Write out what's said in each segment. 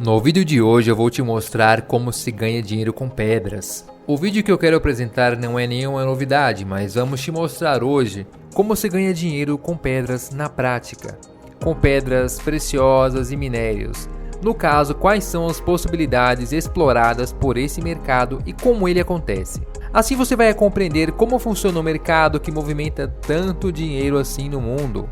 No vídeo de hoje eu vou te mostrar como se ganha dinheiro com pedras. O vídeo que eu quero apresentar não é nenhuma novidade, mas vamos te mostrar hoje como se ganha dinheiro com pedras na prática, com pedras preciosas e minérios. No caso, quais são as possibilidades exploradas por esse mercado e como ele acontece. Assim você vai compreender como funciona o mercado que movimenta tanto dinheiro assim no mundo.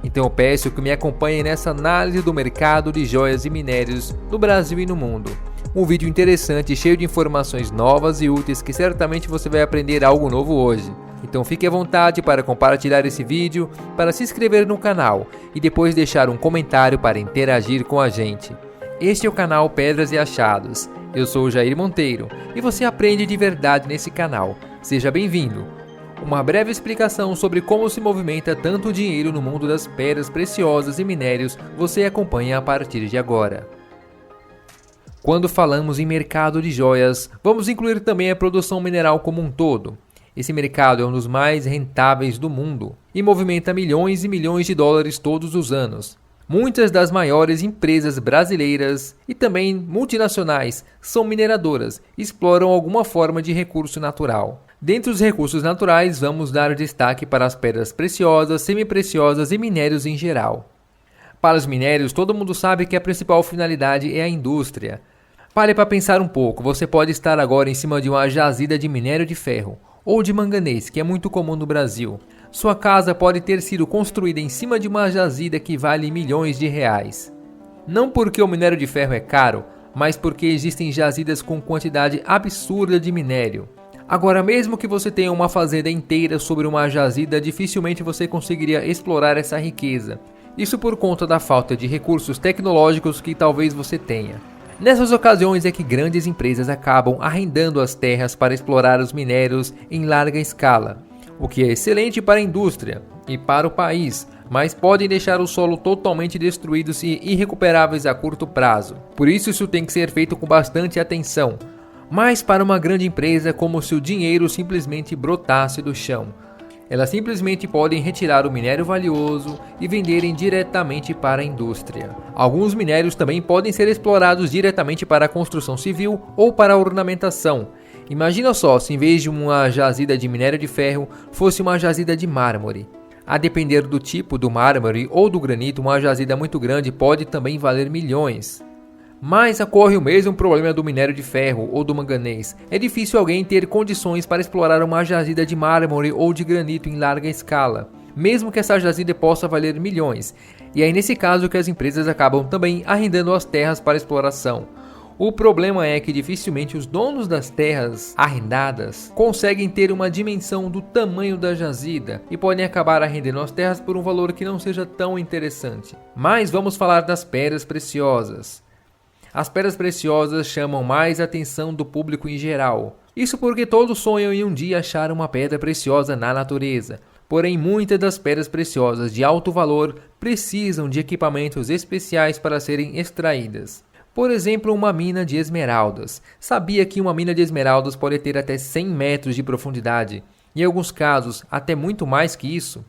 Então eu peço que me acompanhe nessa análise do mercado de joias e minérios no Brasil e no mundo. Um vídeo interessante, cheio de informações novas e úteis que certamente você vai aprender algo novo hoje. Então fique à vontade para compartilhar esse vídeo, para se inscrever no canal e depois deixar um comentário para interagir com a gente. Este é o canal Pedras e Achados. Eu sou o Jair Monteiro e você aprende de verdade nesse canal. Seja bem-vindo! Uma breve explicação sobre como se movimenta tanto dinheiro no mundo das pedras preciosas e minérios você acompanha a partir de agora. Quando falamos em mercado de joias, vamos incluir também a produção mineral como um todo. Esse mercado é um dos mais rentáveis do mundo e movimenta milhões e milhões de dólares todos os anos. Muitas das maiores empresas brasileiras e também multinacionais são mineradoras e exploram alguma forma de recurso natural. Dentre os recursos naturais, vamos dar destaque para as pedras preciosas, semipreciosas e minérios em geral. Para os minérios, todo mundo sabe que a principal finalidade é a indústria. Pare para pensar um pouco, você pode estar agora em cima de uma jazida de minério de ferro ou de manganês, que é muito comum no Brasil. Sua casa pode ter sido construída em cima de uma jazida que vale milhões de reais. Não porque o minério de ferro é caro, mas porque existem jazidas com quantidade absurda de minério. Agora, mesmo que você tenha uma fazenda inteira sobre uma jazida, dificilmente você conseguiria explorar essa riqueza. Isso por conta da falta de recursos tecnológicos que talvez você tenha. Nessas ocasiões é que grandes empresas acabam arrendando as terras para explorar os minérios em larga escala, o que é excelente para a indústria e para o país, mas podem deixar o solo totalmente destruídos e irrecuperáveis a curto prazo. Por isso tem que ser feito com bastante atenção. Mas para uma grande empresa é como se o dinheiro simplesmente brotasse do chão. Elas simplesmente podem retirar o minério valioso e venderem diretamente para a indústria. Alguns minérios também podem ser explorados diretamente para a construção civil ou para a ornamentação. Imagina só se em vez de uma jazida de minério de ferro fosse uma jazida de mármore. A depender do tipo do mármore ou do granito, uma jazida muito grande pode também valer milhões. Mas ocorre o mesmo problema do minério de ferro ou do manganês. É difícil alguém ter condições para explorar uma jazida de mármore ou de granito em larga escala, mesmo que essa jazida possa valer milhões. E é nesse caso que as empresas acabam também arrendando as terras para exploração. O problema é que dificilmente os donos das terras arrendadas conseguem ter uma dimensão do tamanho da jazida e podem acabar arrendando as terras por um valor que não seja tão interessante. Mas vamos falar das pedras preciosas. As pedras preciosas chamam mais a atenção do público em geral. Isso porque todos sonham em um dia achar uma pedra preciosa na natureza. Porém, muitas das pedras preciosas de alto valor precisam de equipamentos especiais para serem extraídas. Por exemplo, uma mina de esmeraldas. Sabia que uma mina de esmeraldas pode ter até 100 metros de profundidade? Em alguns casos, até muito mais que isso.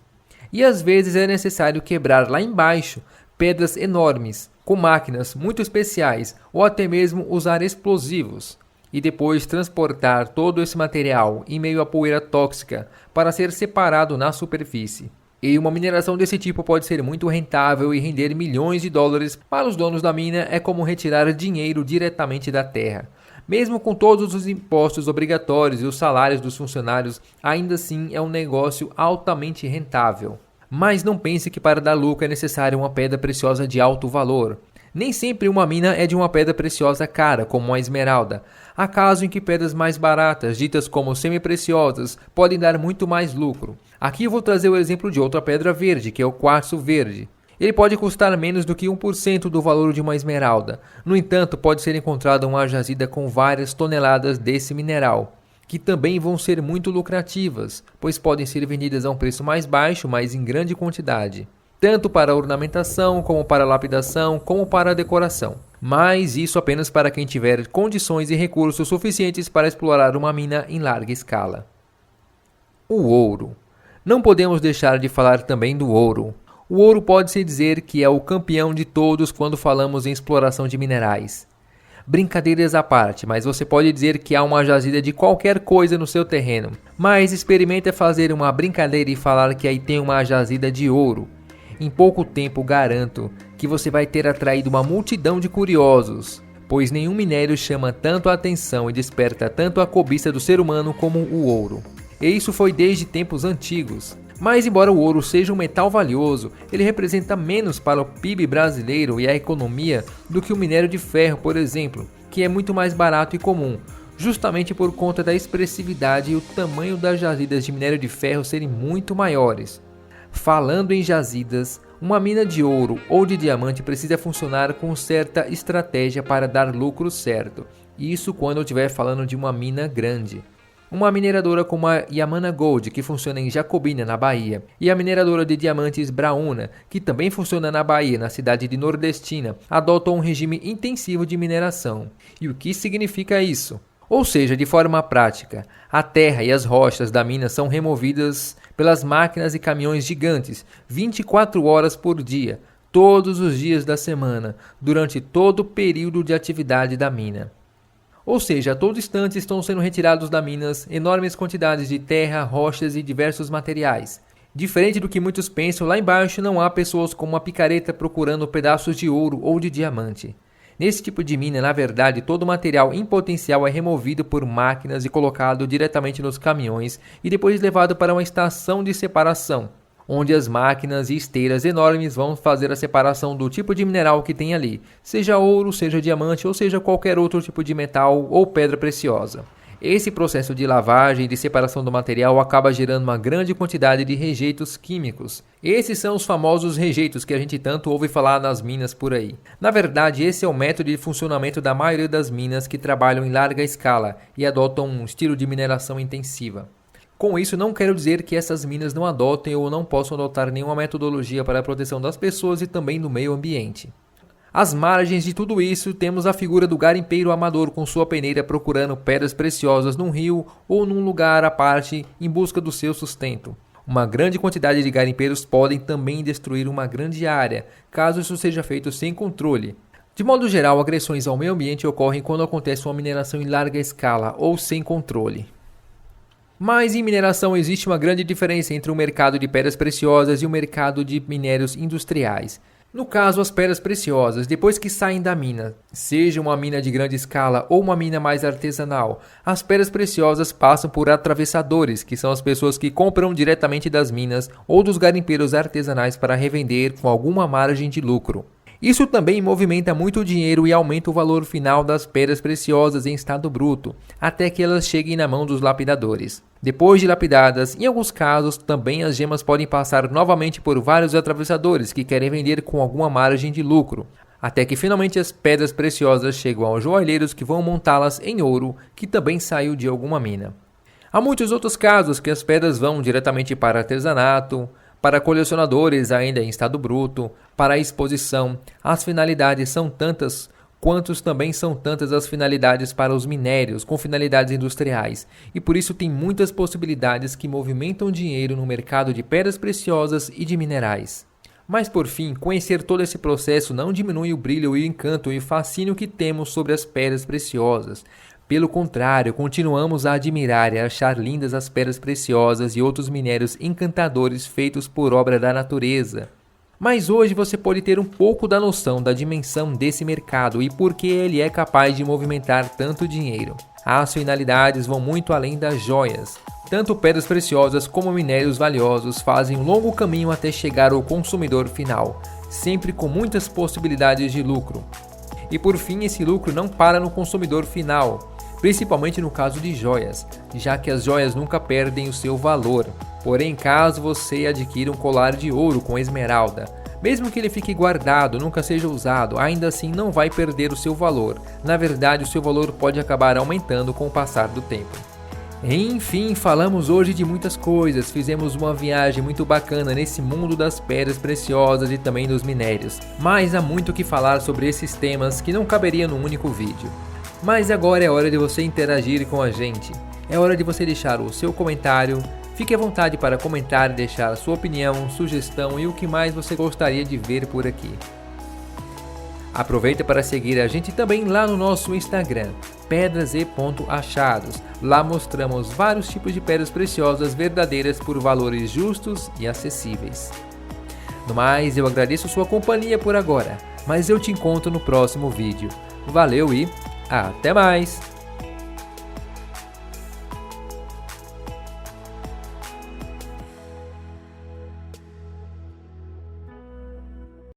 E às vezes é necessário quebrar lá embaixo pedras enormes, com máquinas muito especiais ou até mesmo usar explosivos e depois transportar todo esse material em meio à poeira tóxica para ser separado na superfície. E uma mineração desse tipo pode ser muito rentável e render milhões de dólares. Para os donos da mina é como retirar dinheiro diretamente da terra. Mesmo com todos os impostos obrigatórios e os salários dos funcionários, ainda assim é um negócio altamente rentável. Mas não pense que para dar lucro é necessário uma pedra preciosa de alto valor. Nem sempre uma mina é de uma pedra preciosa cara, como a esmeralda. Há casos em que pedras mais baratas, ditas como semi-preciosas, podem dar muito mais lucro. Aqui eu vou trazer o exemplo de outra pedra verde, que é o quartzo verde. Ele pode custar menos do que 1% do valor de uma esmeralda. No entanto, pode ser encontrada uma jazida com várias toneladas desse mineral, que também vão ser muito lucrativas, pois podem ser vendidas a um preço mais baixo, mas em grande quantidade, tanto para ornamentação, como para lapidação, como para decoração. Mas isso apenas para quem tiver condições e recursos suficientes para explorar uma mina em larga escala. O ouro. Não podemos deixar de falar também do ouro. O ouro pode-se dizer que é o campeão de todos quando falamos em exploração de minerais. Brincadeiras à parte, mas você pode dizer que há uma jazida de qualquer coisa no seu terreno. Mas experimente fazer uma brincadeira e falar que aí tem uma jazida de ouro. Em pouco tempo garanto que você vai ter atraído uma multidão de curiosos, pois nenhum minério chama tanto a atenção e desperta tanto a cobiça do ser humano como o ouro. E isso foi desde tempos antigos. Mas embora o ouro seja um metal valioso, ele representa menos para o PIB brasileiro e a economia do que o minério de ferro, por exemplo, que é muito mais barato e comum, justamente por conta da expressividade e o tamanho das jazidas de minério de ferro serem muito maiores. Falando em jazidas, uma mina de ouro ou de diamante precisa funcionar com certa estratégia para dar lucro certo, isso quando eu estiver falando de uma mina grande. Uma mineradora como a Yamana Gold, que funciona em Jacobina, na Bahia, e a mineradora de diamantes Brauna, que também funciona na Bahia, na cidade de Nordestina, adotam um regime intensivo de mineração. E o que significa isso? Ou seja, de forma prática, a terra e as rochas da mina são removidas pelas máquinas e caminhões gigantes 24 horas por dia, todos os dias da semana, durante todo o período de atividade da mina. Ou seja, a todo instante estão sendo retirados das minas enormes quantidades de terra, rochas e diversos materiais. Diferente do que muitos pensam, lá embaixo não há pessoas com uma picareta procurando pedaços de ouro ou de diamante. Nesse tipo de mina, na verdade, todo o material em potencial é removido por máquinas e colocado diretamente nos caminhões e depois levado para uma estação de separação, onde as máquinas e esteiras enormes vão fazer a separação do tipo de mineral que tem ali, seja ouro, seja diamante ou seja qualquer outro tipo de metal ou pedra preciosa. Esse processo de lavagem e de separação do material acaba gerando uma grande quantidade de rejeitos químicos. Esses são os famosos rejeitos que a gente tanto ouve falar nas minas por aí. Na verdade, esse é o método de funcionamento da maioria das minas que trabalham em larga escala e adotam um estilo de mineração intensiva. Com isso, não quero dizer que essas minas não adotem ou não possam adotar nenhuma metodologia para a proteção das pessoas e também do meio ambiente. Às margens de tudo isso, temos a figura do garimpeiro amador com sua peneira procurando pedras preciosas num rio ou num lugar à parte em busca do seu sustento. Uma grande quantidade de garimpeiros podem também destruir uma grande área, caso isso seja feito sem controle. De modo geral, agressões ao meio ambiente ocorrem quando acontece uma mineração em larga escala ou sem controle. Mas em mineração existe uma grande diferença entre o mercado de pedras preciosas e o mercado de minérios industriais. No caso, as pedras preciosas, depois que saem da mina, seja uma mina de grande escala ou uma mina mais artesanal, as pedras preciosas passam por atravessadores, que são as pessoas que compram diretamente das minas ou dos garimpeiros artesanais para revender com alguma margem de lucro. Isso também movimenta muito dinheiro e aumenta o valor final das pedras preciosas em estado bruto, até que elas cheguem na mão dos lapidadores. Depois de lapidadas, em alguns casos, também as gemas podem passar novamente por vários atravessadores que querem vender com alguma margem de lucro, até que finalmente as pedras preciosas chegam aos joalheiros que vão montá-las em ouro, que também saiu de alguma mina. Há muitos outros casos que as pedras vão diretamente para artesanato, para colecionadores ainda em estado bruto, para a exposição. As finalidades são tantas quantos também são tantas as finalidades para os minérios com finalidades industriais, e por isso tem muitas possibilidades que movimentam dinheiro no mercado de pedras preciosas e de minerais. Mas por fim, conhecer todo esse processo não diminui o brilho e o encanto e o fascínio que temos sobre as pedras preciosas. Pelo contrário, continuamos a admirar e a achar lindas as pedras preciosas e outros minérios encantadores feitos por obra da natureza. Mas hoje você pode ter um pouco da noção da dimensão desse mercado e por que ele é capaz de movimentar tanto dinheiro. As finalidades vão muito além das joias. Tanto pedras preciosas como minérios valiosos fazem um longo caminho até chegar ao consumidor final, sempre com muitas possibilidades de lucro. E por fim, esse lucro não para no consumidor final, principalmente no caso de joias, já que as joias nunca perdem o seu valor. Porém, caso você adquira um colar de ouro com esmeralda, mesmo que ele fique guardado, nunca seja usado, ainda assim não vai perder o seu valor. Na verdade, o seu valor pode acabar aumentando com o passar do tempo. Enfim, falamos hoje de muitas coisas, fizemos uma viagem muito bacana nesse mundo das pedras preciosas e também dos minérios. Mas há muito o que falar sobre esses temas que não caberia num único vídeo. Mas agora é hora de você interagir com a gente. É hora de você deixar o seu comentário, Fique à vontade para comentar e deixar sua opinião, sugestão e o que mais você gostaria de ver por aqui. Aproveita para seguir a gente também lá no nosso Instagram, pedras.e.achados. Lá mostramos vários tipos de pedras preciosas verdadeiras por valores justos e acessíveis. No mais, eu agradeço sua companhia por agora, mas eu te encontro no próximo vídeo. Valeu e até mais!